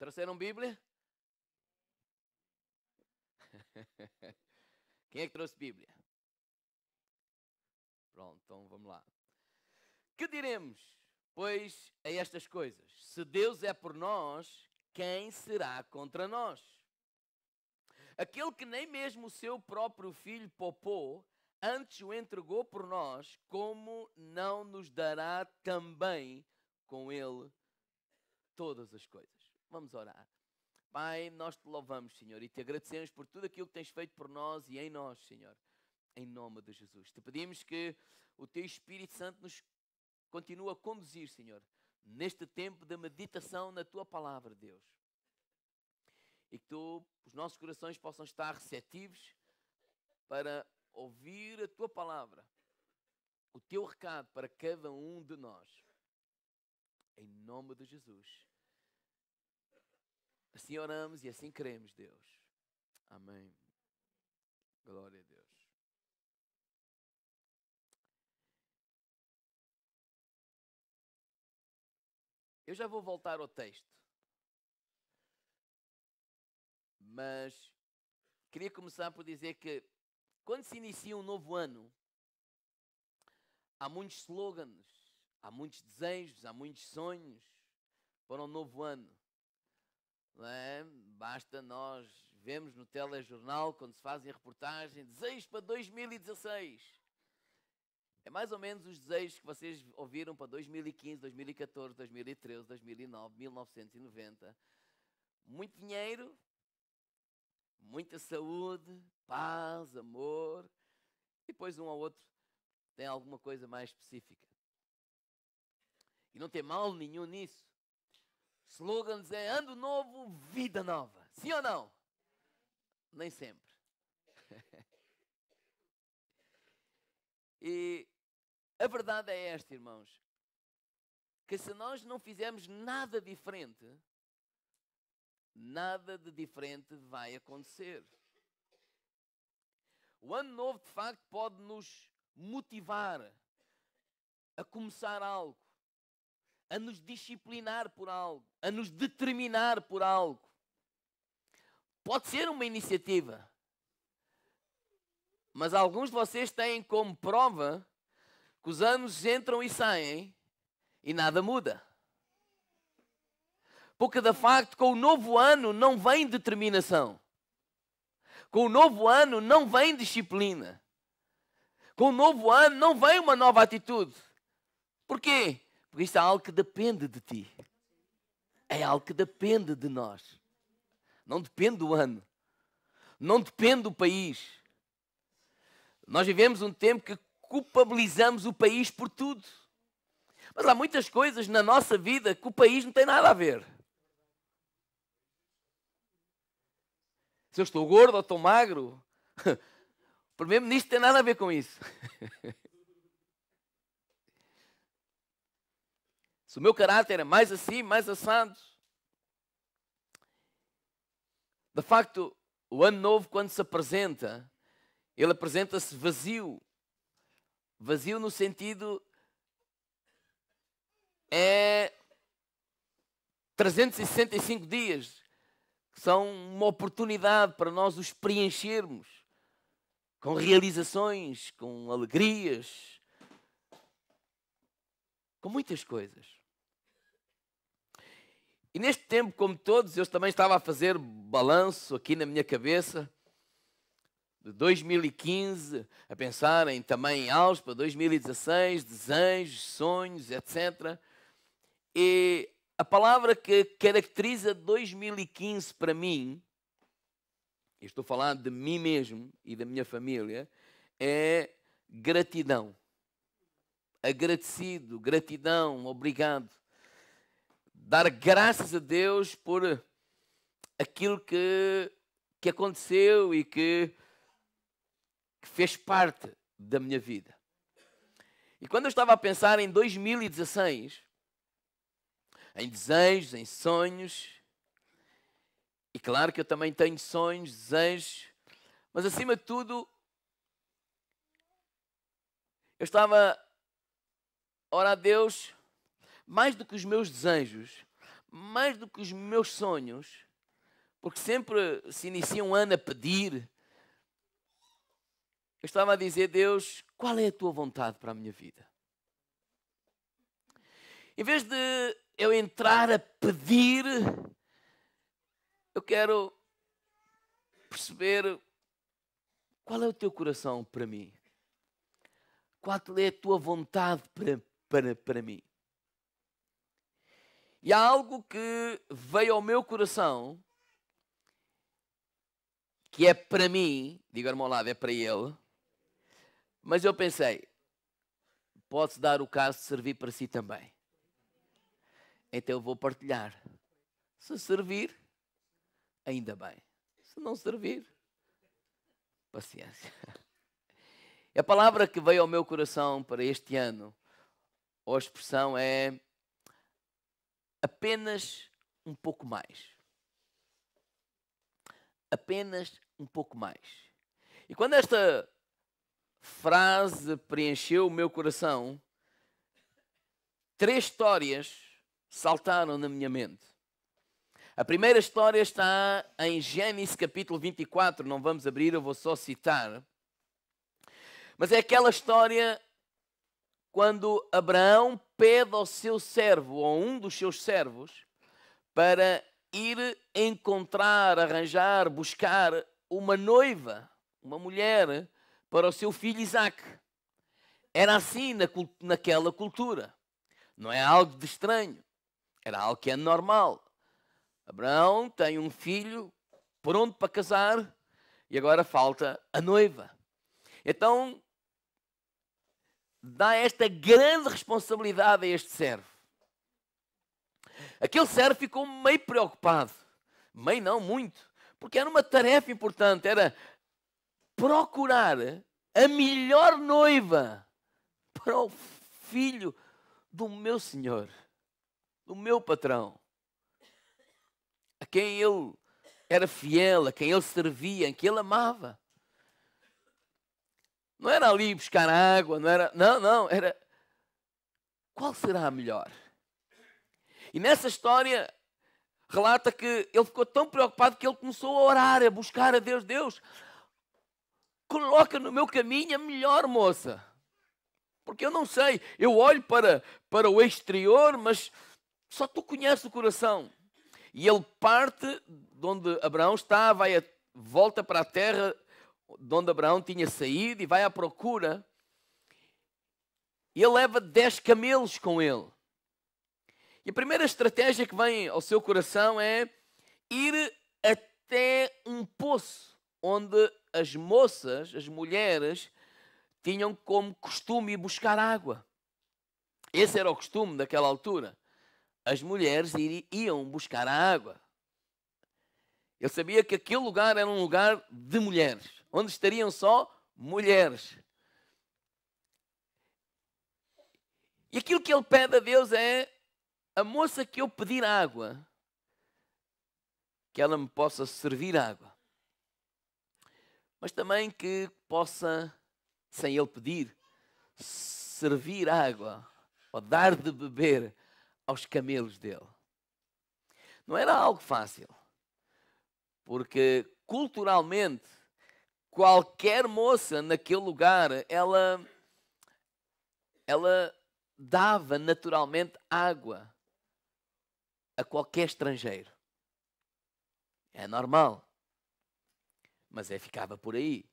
Trouxeram Bíblia? Quem é que trouxe Bíblia? Pronto, então vamos lá. Que diremos, pois, a estas coisas? Se Deus é por nós, quem será contra nós? Aquele que nem mesmo o seu próprio filho poupou, antes o entregou por nós, como não nos dará também com ele todas as coisas? Vamos orar. Pai, nós te louvamos, Senhor, e te agradecemos por tudo aquilo que tens feito por nós e em nós, Senhor. Em nome de Jesus. Te pedimos que o teu Espírito Santo nos continue a conduzir, Senhor, neste tempo de meditação na tua palavra, Deus. E que os nossos corações possam estar receptivos para ouvir a tua palavra, o teu recado para cada um de nós. Em nome de Jesus. Assim oramos e assim queremos, Deus. Amém. Glória a Deus. Eu já vou voltar ao texto. Mas queria começar por dizer que quando se inicia um novo ano, há muitos slogans, há muitos desejos, há muitos sonhos para um novo ano. Não é? Basta nós vermos no telejornal, quando se fazem a reportagem, desejos para 2016. É mais ou menos os desejos que vocês ouviram para 2015, 2014, 2013, 2009, 1990. Muito dinheiro, muita saúde, paz, amor. E depois um ao outro tem alguma coisa mais específica. E não tem mal nenhum nisso. Slogans é ano novo, vida nova. Sim ou não? Nem sempre. E a verdade é esta, irmãos. Que se nós não fizermos nada diferente, nada de diferente vai acontecer. O ano novo, de facto, pode nos motivar a começar algo, a nos disciplinar por algo, a nos determinar por algo. Pode ser uma iniciativa, mas alguns de vocês têm como prova que os anos entram e saem e nada muda. Porque, de facto, com o novo ano não vem determinação. Com o novo ano não vem disciplina. Com o novo ano não vem uma nova atitude. Porquê? Porque isto é algo que depende de ti. É algo que depende de nós. Não depende do ano. Não depende do país. Nós vivemos um tempo que culpabilizamos o país por tudo. Mas há muitas coisas na nossa vida que o país não tem nada a ver. Se eu estou gordo ou estou magro, o primeiro-ministro tem nada a ver com isso. Se o meu caráter é mais assim, mais assado. De facto, o ano novo, quando se apresenta, ele apresenta-se vazio. Vazio no sentido é 365 dias, que são uma oportunidade para nós os preenchermos com realizações, com alegrias, com muitas coisas. E neste tempo, como todos, eu também estava a fazer balanço aqui na minha cabeça de 2015, a pensar em também alvos para 2016, desejos, sonhos, etc. E a palavra que caracteriza 2015 para mim, eu estou falando de mim mesmo e da minha família, é gratidão. Agradecido, gratidão, obrigado. Dar graças a Deus por aquilo que aconteceu e que fez parte da minha vida. E quando eu estava a pensar em 2016, em desejos, em sonhos, e claro que eu também tenho sonhos, desejos, mas acima de tudo, eu estava a orar a Deus, mais do que os meus desejos, mais do que os meus sonhos, porque sempre se inicia um ano a pedir, eu estava a dizer: Deus, qual é a tua vontade para a minha vida? Em vez de eu entrar a pedir, eu quero perceber qual é o teu coração para mim. Qual é a tua vontade para mim? E há algo que veio ao meu coração, que é para mim, digo ao meu lado, é para ele, mas eu pensei, pode-se dar o caso de servir para si também. Então eu vou partilhar. Se servir, ainda bem. Se não servir, paciência. A palavra que veio ao meu coração para este ano, ou a expressão é apenas um pouco mais. Apenas um pouco mais. E quando esta frase preencheu o meu coração, 3 histórias saltaram na minha mente. A primeira história está em Gênesis capítulo 24, não vamos abrir, eu vou só citar. Mas é aquela história quando Abraão pede ao seu servo, ou um dos seus servos, para ir encontrar, arranjar, buscar uma noiva, uma mulher, para o seu filho Isaac. Era assim naquela cultura. Não é algo de estranho. Era algo que é normal. Abraão tem um filho pronto para casar e agora falta a noiva. Então, dá esta grande responsabilidade a este servo. Aquele servo ficou meio preocupado. Meio não, muito. Porque era uma tarefa importante. Era procurar a melhor noiva para o filho do meu senhor, do meu patrão, a quem ele era fiel, a quem ele servia, a quem ele amava. Não era ali buscar água, não, era qual será a melhor? E nessa história relata que ele ficou tão preocupado que ele começou a orar, a buscar a Deus. Deus, coloca no meu caminho a melhor moça. Porque eu não sei, eu olho para o exterior, mas só tu conheces o coração. E ele parte de onde Abraão está, volta para a terra de onde Abraão tinha saído e vai à procura. E ele leva 10 camelos com ele. E a primeira estratégia que vem ao seu coração é ir até um poço onde as moças, as mulheres, tinham como costume ir buscar água. Esse era o costume daquela altura. As mulheres iam buscar a água. Ele sabia que aquele lugar era um lugar de mulheres, onde estariam só mulheres. E aquilo que ele pede a Deus é: a moça que eu pedir água, que ela me possa servir água. Mas também que possa, sem ele pedir, servir água ou dar de beber aos camelos dele. Não era algo fácil, porque culturalmente qualquer moça naquele lugar, ela dava naturalmente água a qualquer estrangeiro. É normal, mas ficava por aí.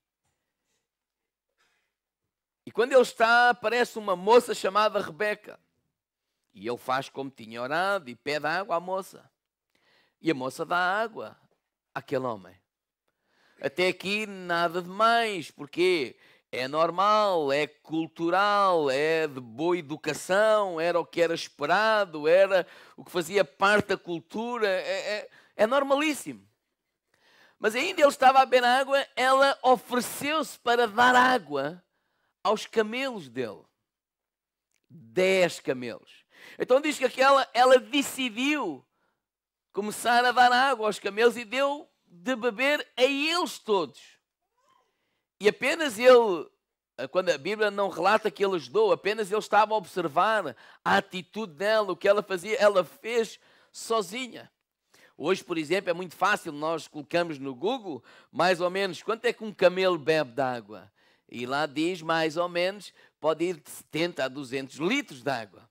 E quando ele está, aparece uma moça chamada Rebeca. E ele faz como tinha orado e pede água à moça. E a moça dá água àquele homem. Até aqui nada de mais, porque é normal, é cultural, é de boa educação, era o que era esperado, era o que fazia parte da cultura, é normalíssimo. Mas ainda ele estava a beber água, ela ofereceu-se para dar água aos camelos dele. 10 camelos. Então diz que ela decidiu começar a dar água aos camelos e deu de beber a eles todos. E apenas ele, quando a Bíblia não relata que ele ajudou, apenas ele estava a observar a atitude dela, o que ela fazia. Ela fez sozinha. Hoje, por exemplo, é muito fácil, nós colocamos no Google mais ou menos quanto é que um camelo bebe de água. E lá diz mais ou menos, pode ir de 70 a 200 litros de água.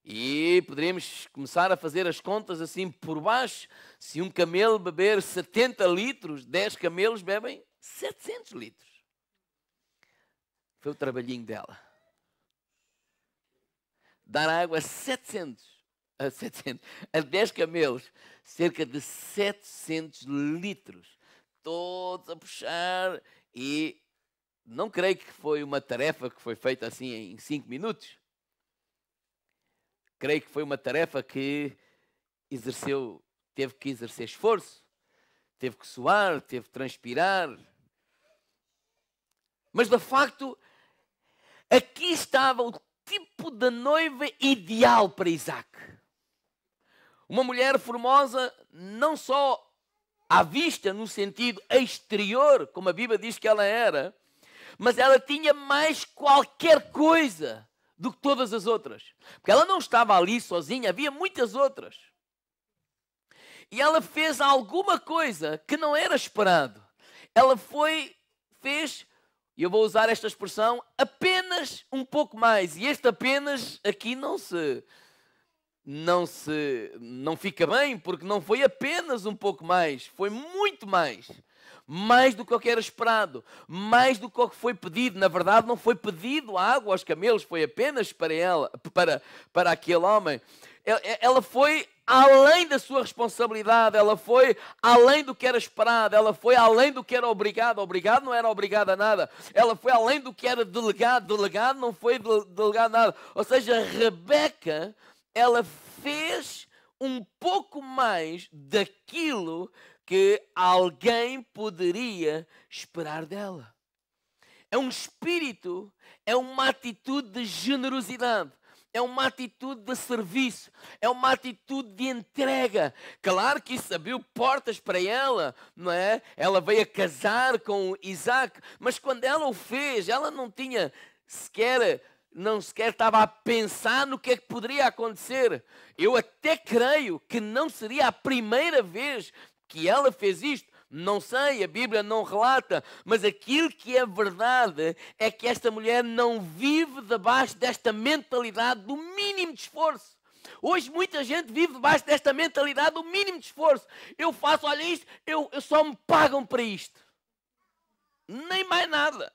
E poderíamos começar a fazer as contas assim por baixo. Se um camelo beber 70 litros, 10 camelos bebem 700 litros. Foi o trabalhinho dela. Dar água a 10 camelos, cerca de 700 litros. Todos a puxar e não creio que foi uma tarefa que foi feita assim em 5 minutos. Creio que foi uma tarefa que teve que exercer esforço, teve que suar, teve que transpirar. Mas de facto, aqui estava o tipo de noiva ideal para Isaac. Uma mulher formosa, não só à vista, no sentido exterior, como a Bíblia diz que ela era, mas ela tinha mais qualquer coisa do que todas as outras. Porque ela não estava ali sozinha, havia muitas outras. E ela fez alguma coisa que não era esperado. Ela fez, e eu vou usar esta expressão, apenas um pouco mais. E este apenas aqui não fica bem, porque não foi apenas um pouco mais, foi muito mais. Mais do que o que era esperado, mais do que o que foi pedido. Na verdade, não foi pedido água aos camelos, foi apenas para aquele homem. Ela foi além da sua responsabilidade, ela foi além do que era esperado, ela foi além do que era obrigado. Obrigado não era obrigado a nada. Ela foi além do que era delegado. Delegado não foi delegado a nada. Ou seja, Rebeca, ela fez um pouco mais daquilo que alguém poderia esperar dela. É um espírito, é uma atitude de generosidade, é uma atitude de serviço, é uma atitude de entrega. Claro que isso abriu portas para ela, não é? Ela veio a casar com Isaac, mas quando ela o fez, ela não sequer estava a pensar no que é que poderia acontecer. Eu até creio que não seria a primeira vez que ela fez isto. Não sei, a Bíblia não relata, mas aquilo que é verdade é que esta mulher não vive debaixo desta mentalidade do mínimo de esforço. Hoje muita gente vive debaixo desta mentalidade do mínimo de esforço. Eu faço, olha isto, eu só me pagam para isto. Nem mais nada.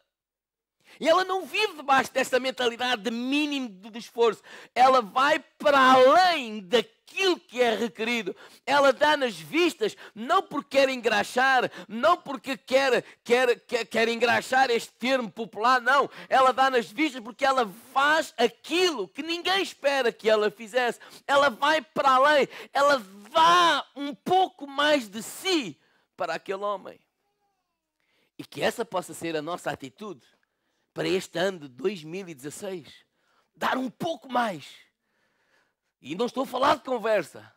E ela não vive debaixo desta mentalidade de mínimo de esforço. Ela vai para além daquilo que é requerido. Ela dá nas vistas, não porque quer engraxar, não porque quer engraxar este termo popular, não. Ela dá nas vistas porque ela faz aquilo que ninguém espera que ela fizesse. Ela vai para além. Ela dá um pouco mais de si para aquele homem. E que essa possa ser a nossa atitude para este ano de 2016, dar um pouco mais. E não estou a falar de conversa,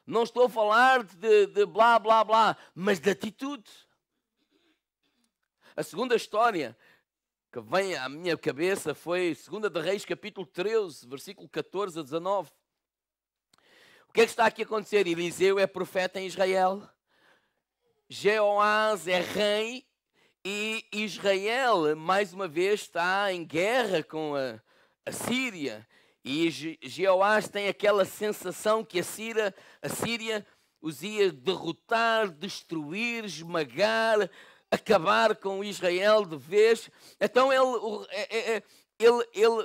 não estou a falar de blá, blá, blá, mas de atitude. A segunda história que vem à minha cabeça foi 2 de Reis, capítulo 13, versículo 14 a 19. O que é que está aqui a acontecer? Eliseu é profeta em Israel, Jeoás é rei, e Israel, mais uma vez, está em guerra com a Síria. E Jeoás tem aquela sensação que a Síria os ia derrotar, destruir, esmagar, acabar com Israel de vez. Então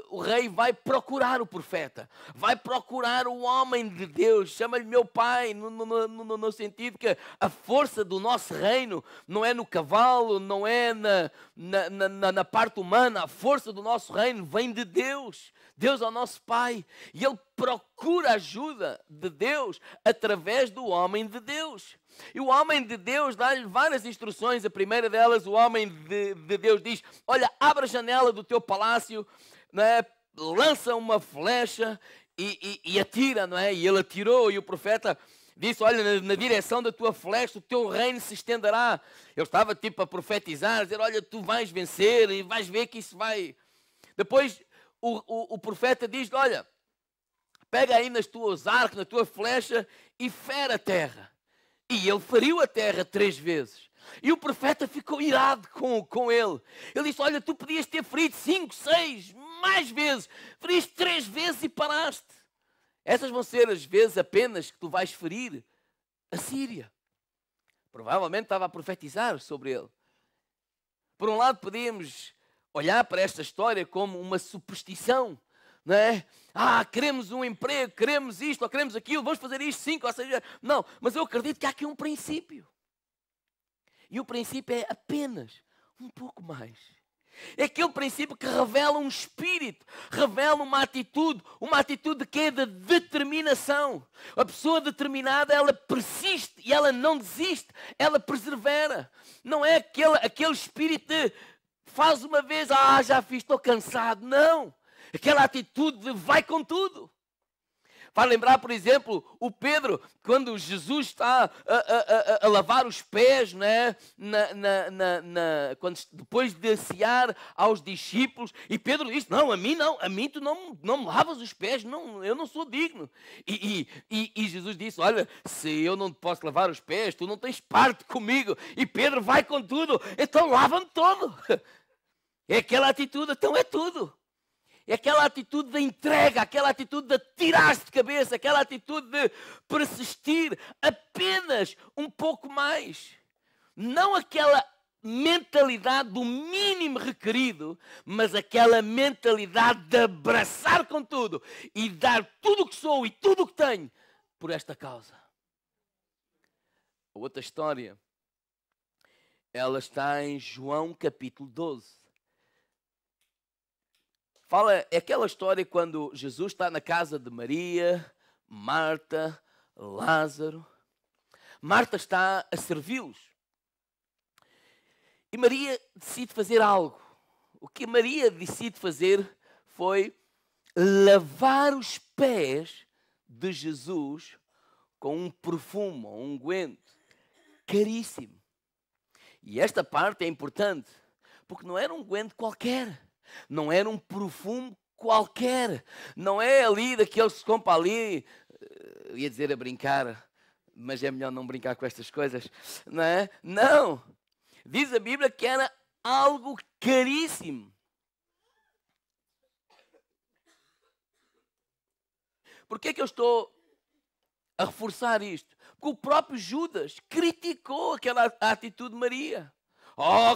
o rei vai procurar o profeta, vai procurar o homem de Deus, chama-lhe meu pai, no sentido que a força do nosso reino não é no cavalo, não é na parte humana, a força do nosso reino vem de Deus. Deus é o nosso pai e ele procura ajuda de Deus através do homem de Deus. E o homem de Deus dá-lhe várias instruções. A primeira delas, o homem de Deus diz: olha, abre a janela do teu palácio, não é? Lança uma flecha e atira, não é? E ele atirou, e o profeta disse: olha, na direção da tua flecha o teu reino se estenderá. Ele estava tipo a profetizar, a dizer: olha, tu vais vencer e vais ver que isso vai. Depois o profeta diz: olha, pega aí nas tuas arcos, na tua flecha e fere a terra. E ele feriu a terra 3 vezes. E o profeta ficou irado com ele. Ele disse, olha, tu podias ter ferido 5, 6, mais vezes. Feriste 3 vezes e paraste. Essas vão ser as vezes apenas que tu vais ferir a Síria. Provavelmente estava a profetizar sobre ele. Por um lado, podíamos olhar para esta história como uma superstição, não é? Queremos um emprego, queremos isto ou queremos aquilo, vamos fazer isto 5 ou 6 vezes. Não, mas eu acredito que há aqui um princípio. E o princípio é apenas um pouco mais. É aquele princípio que revela um espírito, revela uma atitude de quê? De determinação. A pessoa determinada, ela persiste e ela não desiste, ela persevera. Não é aquele espírito de faz uma vez, já fiz, estou cansado. Não, aquela atitude de vai com tudo. Vai lembrar, por exemplo, o Pedro, quando Jesus está a lavar os pés, né? Depois de cear aos discípulos, e Pedro disse, não, a mim tu não me lavas os pés, não, eu não sou digno. E Jesus disse, olha, se eu não te posso lavar os pés, tu não tens parte comigo. E Pedro vai com tudo, então lava-me todo. É aquela atitude, então é tudo. É aquela atitude de entrega, aquela atitude de tirar-se de cabeça, aquela atitude de persistir apenas um pouco mais. Não aquela mentalidade do mínimo requerido, mas aquela mentalidade de abraçar com tudo e dar tudo o que sou e tudo o que tenho por esta causa. A outra história, ela está em João capítulo 12. É aquela história quando Jesus está na casa de Maria, Marta, Lázaro. Marta está a servi-los. E Maria decide fazer algo. O que Maria decide fazer foi lavar os pés de Jesus com um perfume, um unguento caríssimo. E esta parte é importante, porque não era um unguento qualquer. Não era um perfume qualquer. Não é ali daqueles que se compra ali. Ia dizer a brincar, mas é melhor não brincar com estas coisas. Não é? Não. Diz a Bíblia que era algo caríssimo. Por que é que eu estou a reforçar isto? Porque o próprio Judas criticou aquela atitude de Maria.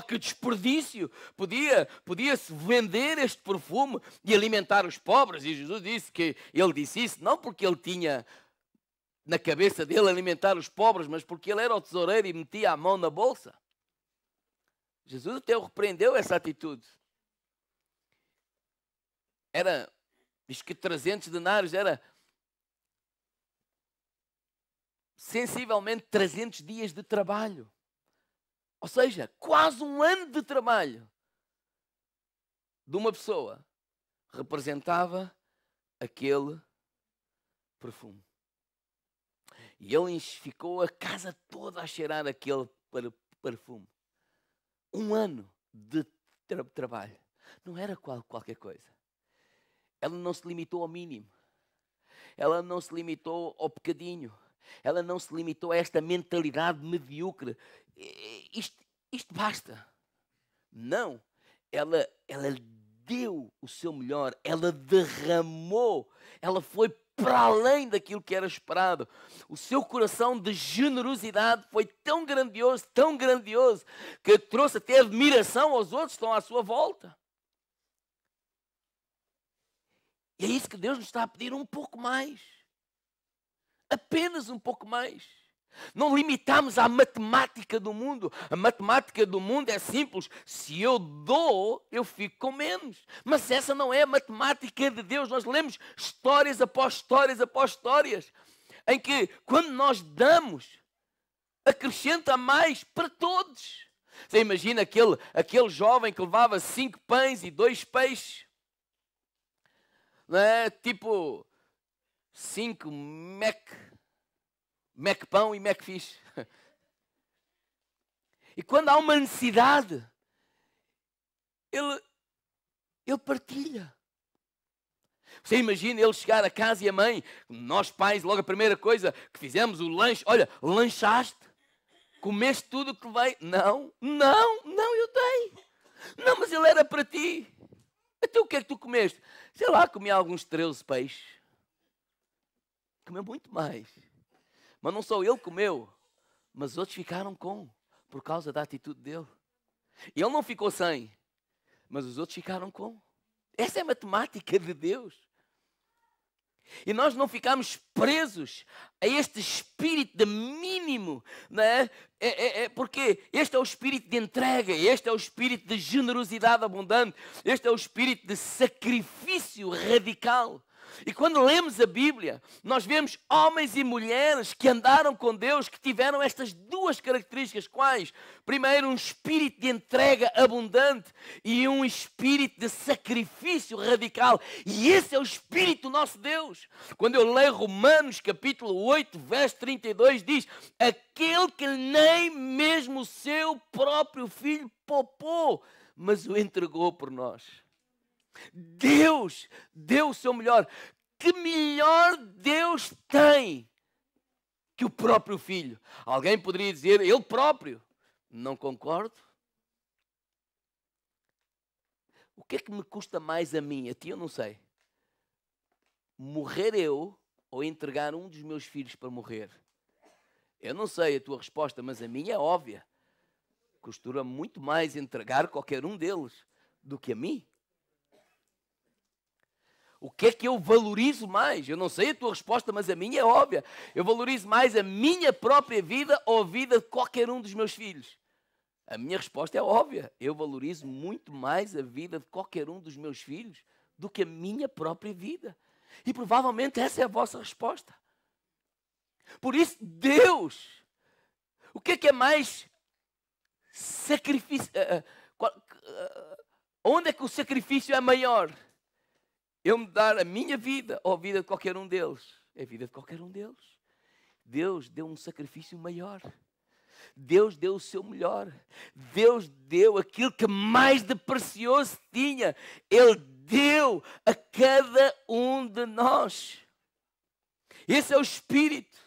Que desperdício! Podia-se vender este perfume e alimentar os pobres. E Jesus disse que ele disse isso, não porque ele tinha na cabeça dele alimentar os pobres, mas porque ele era o tesoureiro e metia a mão na bolsa. Jesus até repreendeu essa atitude. Diz que 300 denários era sensivelmente 300 dias de trabalho. Ou seja, quase um ano de trabalho de uma pessoa representava aquele perfume. E ele ficou a casa toda a cheirar aquele perfume. Um ano de trabalho. Não era qualquer coisa. Ela não se limitou ao mínimo. Ela não se limitou ao bocadinho. Ela não se limitou a esta mentalidade medíocre. Isto basta. Não. Ela deu o seu melhor. Ela derramou. Ela foi para além daquilo que era esperado. O seu coração de generosidade foi tão grandioso, que trouxe até admiração aos outros que estão à sua volta. E é isso que Deus nos está a pedir, um pouco mais. Apenas um pouco mais. Não limitamos à matemática do mundo. A matemática do mundo é simples. Se eu dou, eu fico com menos. Mas essa não é a matemática de Deus. Nós lemos histórias após histórias após histórias, em que quando nós damos, acrescenta mais para todos. Você imagina aquele jovem que levava 5 pães e 2 peixes. Não é? Tipo 5 Mac pão e Mac fish. E quando há uma necessidade, ele partilha. Você imagina ele chegar a casa e a mãe, nós pais, logo a primeira coisa que fizemos, o lanche, olha, lanchaste? Comeste tudo o que veio? Não, eu dei. Não, mas ele era para ti. Então o que é que tu comeste? Sei lá, comi alguns 13 peixes. Comeu muito mais. Mas não só ele comeu, mas os outros ficaram com, por causa da atitude dele. Ele não ficou sem, mas os outros ficaram com. Essa é a matemática de Deus. E nós não ficamos presos a este espírito de mínimo, não é? Porque este é o espírito de entrega, este é o espírito de generosidade abundante, este é o espírito de sacrifício radical. E quando lemos a Bíblia, nós vemos homens e mulheres que andaram com Deus, que tiveram estas duas características. Quais? Primeiro, um espírito de entrega abundante e um espírito de sacrifício radical. E esse é o espírito do nosso Deus. Quando eu leio Romanos capítulo 8, verso 32, diz: aquele que nem mesmo o seu próprio filho poupou, mas o entregou por nós. Deus deu o seu melhor. Que melhor Deus tem que o próprio filho? Alguém poderia dizer, ele próprio. Não concordo. O que é que me custa mais a mim? A ti eu não sei. Morrer eu ou entregar um dos meus filhos para morrer? Eu não sei a tua resposta, mas a minha é óbvia. Costura muito mais entregar qualquer um deles do que a mim. O que é que eu valorizo mais? Eu não sei a tua resposta, mas a minha é óbvia. Eu valorizo mais a minha própria vida ou a vida de qualquer um dos meus filhos? A minha resposta é óbvia. Eu valorizo muito mais a vida de qualquer um dos meus filhos do que a minha própria vida. E provavelmente essa é a vossa resposta. Por isso, Deus, o que é mais sacrifício? Onde é que o sacrifício é maior? Eu me dar a minha vida ou a vida de qualquer um deles? É a vida de qualquer um deles. Deus deu um sacrifício maior. Deus deu o seu melhor. Deus deu aquilo que mais de precioso tinha. Ele deu a cada um de nós. Esse é o Espírito.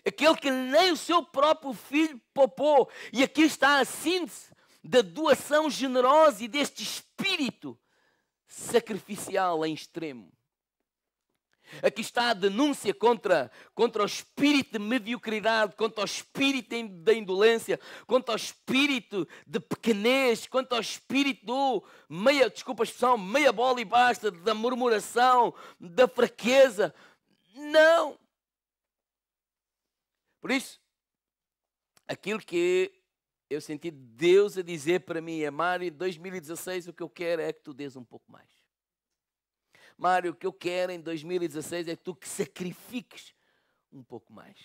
Aquele que nem o seu próprio filho poupou. E aqui está a síntese da doação generosa e deste Espírito sacrificial em extremo. Aqui está a denúncia contra o espírito de mediocridade, contra o espírito da indolência, contra o espírito de pequenez, contra o espírito do meia bola e basta, da murmuração, da fraqueza. Não! Por isso, aquilo que eu senti Deus a dizer para mim, Mário, em 2016 o que eu quero é que tu dês um pouco mais. Mário, o que eu quero em 2016 é que tu sacrifiques um pouco mais.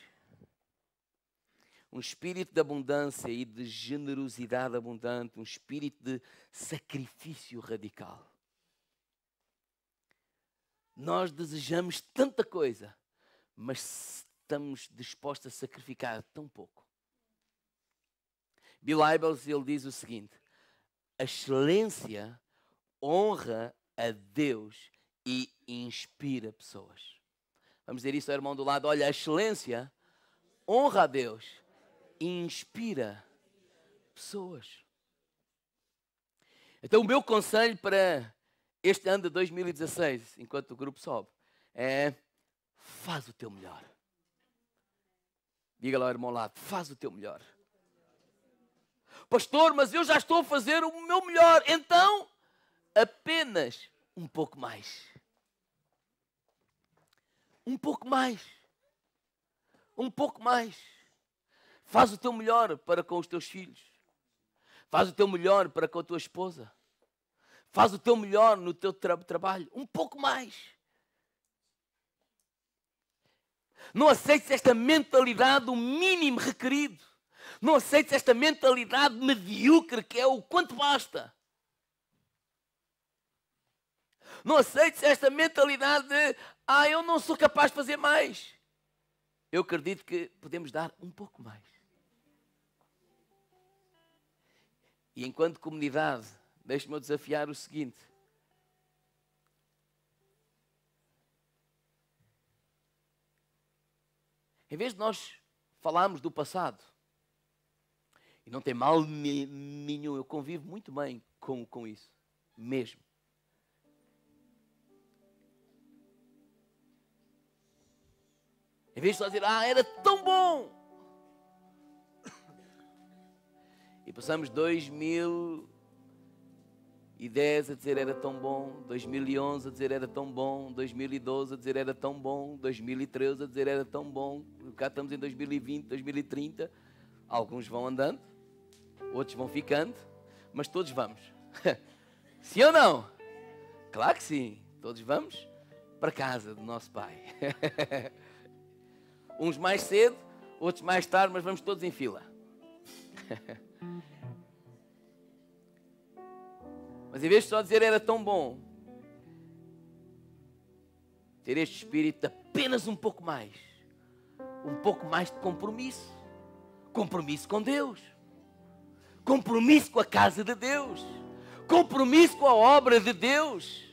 Um espírito de abundância e de generosidade abundante, um espírito de sacrifício radical. Nós desejamos tanta coisa, mas estamos dispostos a sacrificar tão pouco. Bill Hybels, ele diz o seguinte: a excelência honra a Deus e inspira pessoas. Vamos dizer isso ao irmão do lado: olha, a excelência honra a Deus e inspira pessoas. Então o meu conselho para este ano de 2016, enquanto o grupo sobe, é: faz o teu melhor. Diga lá ao irmão ao lado: faz o teu melhor. Pastor, mas eu já estou a fazer o meu melhor. Então, apenas um pouco mais. Um pouco mais. Um pouco mais. Faz o teu melhor para com os teus filhos. Faz o teu melhor para com a tua esposa. Faz o teu melhor no teu trabalho. Um pouco mais. Não aceites esta mentalidade do mínimo requerido. Não aceites esta mentalidade medíocre que é o quanto basta. Não aceites esta mentalidade de eu não sou capaz de fazer mais. Eu acredito que podemos dar um pouco mais. E enquanto comunidade, deixe-me desafiar o seguinte: Em vez de nós falarmos do passado, e não tem mal nenhum, eu convivo muito bem com isso, mesmo. Em vez de só dizer, era tão bom. E passamos 2010 a dizer era tão bom, 2011 a dizer era tão bom, 2012 a dizer era tão bom, 2013 a dizer era tão bom. Cá estamos em 2020, 2030. Alguns vão andando, outros vão ficando, mas todos vamos. Sim ou não? Claro que sim, todos vamos para casa do nosso Pai. Uns mais cedo, outros mais tarde, mas vamos todos em fila. Mas em vez de só dizer era tão bom, ter este espírito de apenas um pouco mais de compromisso. Compromisso com Deus. Compromisso com a casa de Deus. Compromisso com a obra de Deus.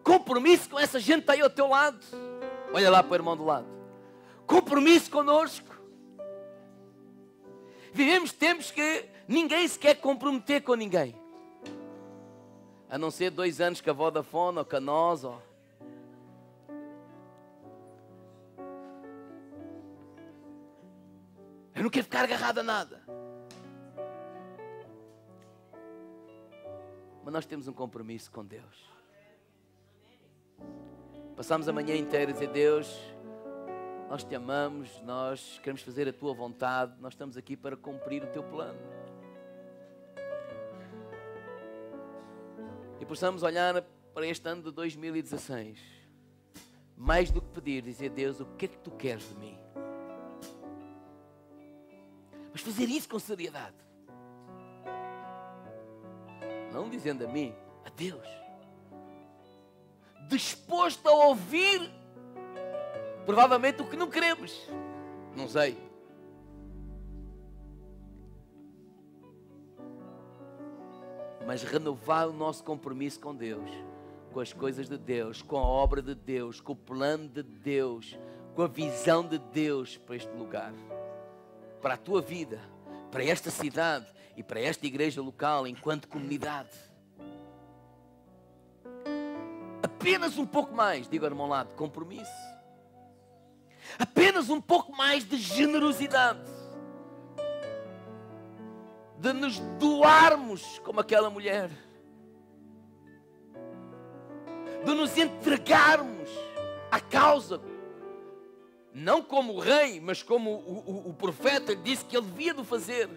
Compromisso com essa gente que está aí ao teu lado. Olha lá para o irmão do lado. Compromisso conosco. Vivemos tempos que ninguém se quer comprometer com ninguém. A não ser 2 anos com a Vodafone ou com a nós. Eu não quero ficar agarrado a nada. Mas nós temos um compromisso com Deus. Passamos a manhã inteira a dizer, Deus, nós te amamos, nós queremos fazer a tua vontade, nós estamos aqui para cumprir o teu plano. E possamos olhar para este ano de 2016, mais do que pedir, dizer, Deus, o que é que tu queres de mim? Mas fazer isso com seriedade. Não dizendo a mim, a Deus. Disposto a ouvir provavelmente o que não queremos. Não sei. Mas renovar o nosso compromisso com Deus, com as coisas de Deus, com a obra de Deus, com o plano de Deus, com a visão de Deus para este lugar, para a tua vida, para esta cidade e para esta igreja local enquanto comunidade. Apenas um pouco mais, digo ao irmão lá, de compromisso. Apenas um pouco mais de generosidade. De nos doarmos como aquela mulher. De nos entregarmos à causa. Não como o rei, mas como o profeta disse que ele devia de fazer.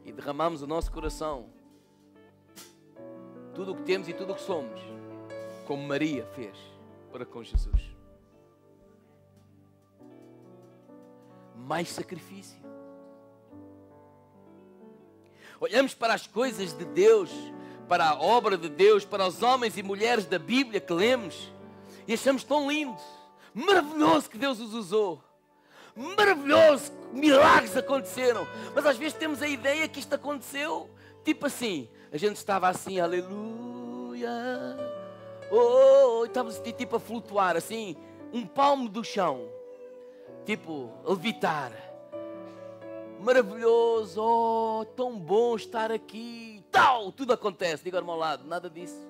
E derramamos o nosso coração. Tudo o que temos e tudo o que somos. Como Maria fez para com Jesus. Mais sacrifício. Olhamos para as coisas de Deus, para a obra de Deus, para os homens e mulheres da Bíblia que lemos e achamos tão lindo, maravilhoso que Deus os usou, maravilhoso que milagres aconteceram, mas às vezes temos a ideia que isto aconteceu tipo assim, a gente estava assim, aleluia, estava tipo a flutuar assim, um palmo do chão, tipo a levitar. Maravilhoso, tão bom estar aqui, tal, tudo acontece. Diga ao meu lado, nada disso.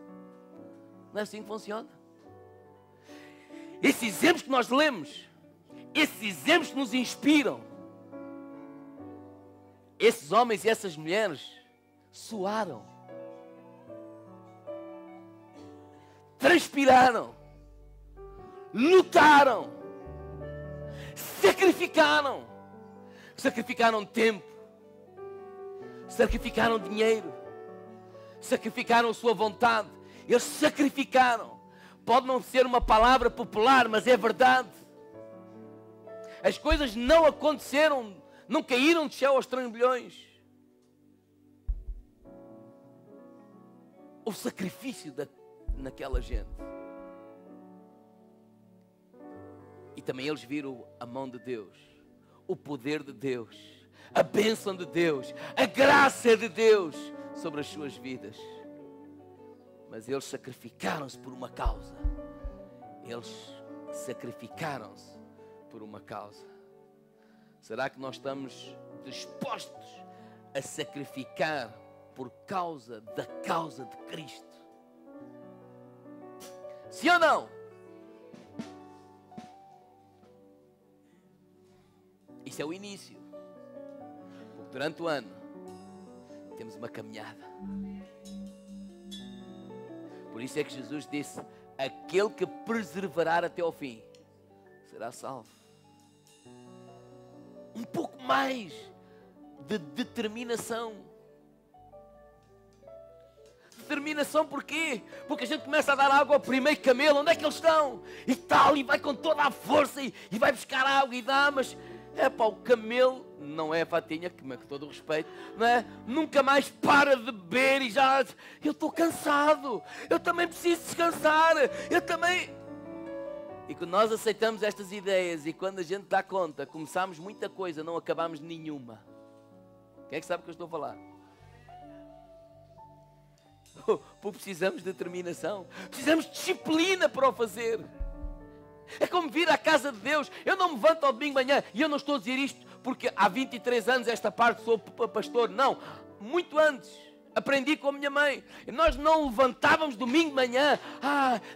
Não é assim que funciona. Esses exemplos que nós lemos, esses exemplos que nos inspiram, esses homens e essas mulheres suaram, transpiraram, lutaram, sacrificaram. Sacrificaram tempo, sacrificaram dinheiro, sacrificaram sua vontade. Eles sacrificaram. Pode não ser uma palavra popular, mas é verdade. As coisas não aconteceram, não caíram do céu aos trambolhões. O sacrifício naquela gente. E também eles viram a mão de Deus. O poder de Deus, a bênção de Deus, a graça de Deus sobre as suas vidas. Mas eles sacrificaram-se por uma causa. Eles sacrificaram-se por uma causa. Será que nós estamos dispostos a sacrificar por causa da causa de Cristo? Sim ou não? Isso é o início. Porque durante o ano temos uma caminhada. Por isso é que Jesus disse: aquele que perseverar até ao fim será salvo. Um pouco mais de determinação. Determinação porquê? Porque a gente começa a dar água ao primeiro camelo. Onde é que eles estão? E tal, e vai com toda a força e vai buscar água e dá, mas o camelo não é a fatinha, com todo o respeito, não é? Nunca mais para de beber e já, eu estou cansado, eu também preciso descansar, eu também. E quando nós aceitamos estas ideias e quando a gente dá conta, começamos muita coisa, não acabamos nenhuma. Quem é que sabe o que eu estou a falar? Porque precisamos de determinação, precisamos de disciplina para o fazer. É como vir à casa de Deus. Eu não me levanto ao domingo de manhã, e eu não estou a dizer isto porque há 23 anos esta parte sou pastor. Não, muito antes. Aprendi com a minha mãe. E nós não levantávamos domingo de manhã.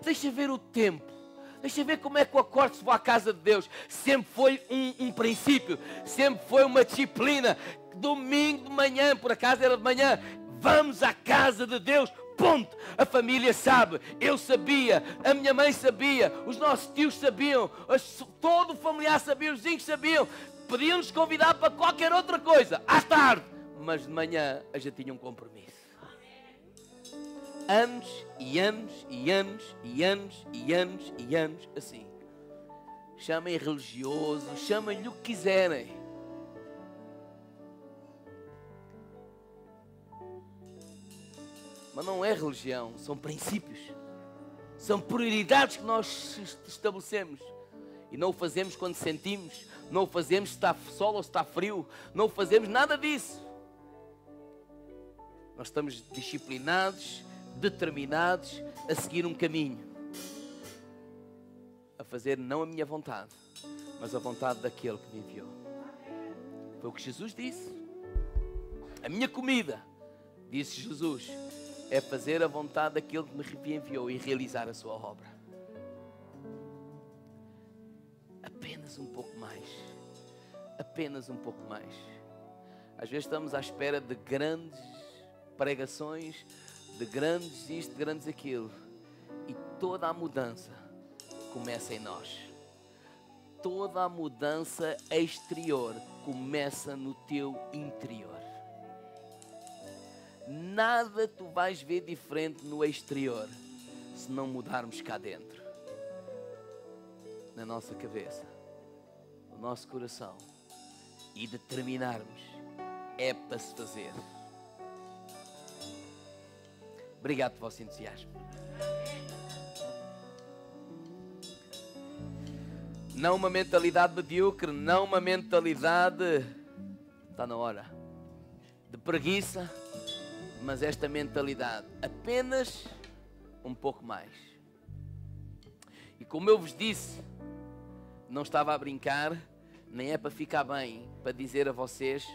Deixa ver o tempo. Deixa ver como é que eu acordo se vou à casa de Deus. Sempre foi um princípio. Sempre foi uma disciplina. Domingo de manhã, por acaso era de manhã, vamos à casa de Deus. Ponto. A família sabe, eu sabia, a minha mãe sabia, os nossos tios sabiam, todo o familiar sabia, os vizinhos sabiam. Podiam-nos convidar para qualquer outra coisa, à tarde, mas de manhã a gente tinha um compromisso. Anos e anos e anos e anos e anos e anos assim. Chamem religioso, chamem-lhe o que quiserem. Mas não é religião, são princípios. São prioridades que nós estabelecemos. E não o fazemos quando sentimos. Não o fazemos se está sol ou se está frio. Não o fazemos nada disso. Nós estamos disciplinados, determinados a seguir um caminho. A fazer não a minha vontade, mas a vontade daquele que me enviou. Foi o que Jesus disse. A minha comida, disse Jesus, é fazer a vontade daquele que me enviou e realizar a sua obra. Apenas um pouco mais. Apenas um pouco mais. Às vezes estamos à espera de grandes pregações, de grandes isto, de grandes aquilo. E toda a mudança começa em nós. Toda a mudança exterior começa no teu interior. Nada tu vais ver diferente no exterior se não mudarmos cá dentro. Na nossa cabeça, no nosso coração. E determinarmos. É para se fazer. Obrigado pelo vosso entusiasmo. Não uma mentalidade medíocre, não uma mentalidade, está na hora, de preguiça, mas esta mentalidade, apenas um pouco mais. E como eu vos disse, não estava a brincar, nem é para ficar bem, para dizer a vocês,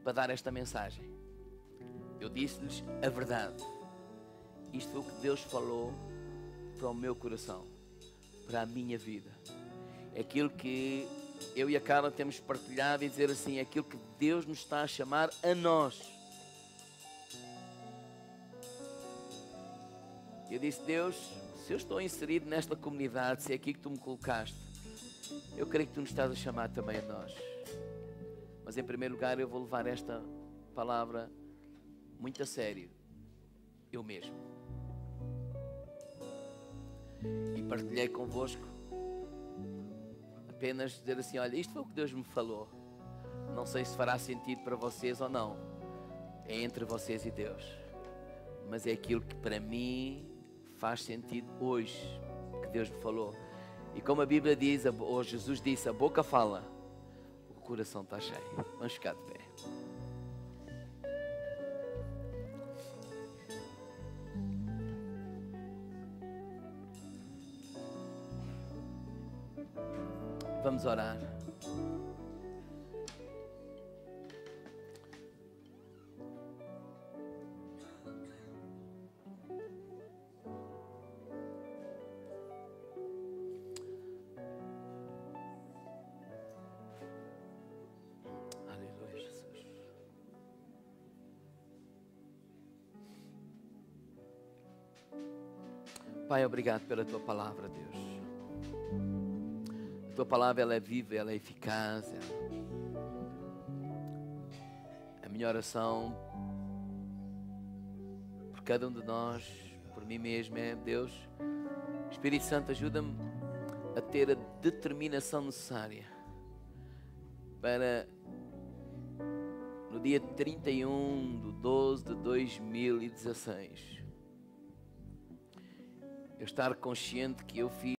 para dar esta mensagem. Eu disse-lhes a verdade. Isto foi o que Deus falou para o meu coração, para a minha vida. É aquilo que eu e a Carla temos partilhado e dizer assim, é aquilo que Deus nos está a chamar a nós. Eu disse, Deus, se eu estou inserido nesta comunidade, se é aqui que tu me colocaste, eu creio que tu nos estás a chamar também a nós. Mas em primeiro lugar eu vou levar esta palavra muito a sério, eu mesmo. E partilhei convosco, apenas dizer assim, olha, isto foi o que Deus me falou. Não sei se fará sentido para vocês ou não. É entre vocês e Deus. Mas é aquilo que para mim faz sentido hoje, que Deus me falou. E como a Bíblia diz, ou Jesus disse, a boca fala, o coração está cheio. Vamos ficar de pé. Vamos orar. Aleluia, Jesus. Pai, obrigado pela tua palavra, Deus. A tua palavra, ela é viva, ela é eficaz. A minha oração por cada um de nós, por mim mesmo, é: Deus, Espírito Santo, ajuda-me a ter a determinação necessária para, no dia 31/12/2016, eu estar consciente que eu fiz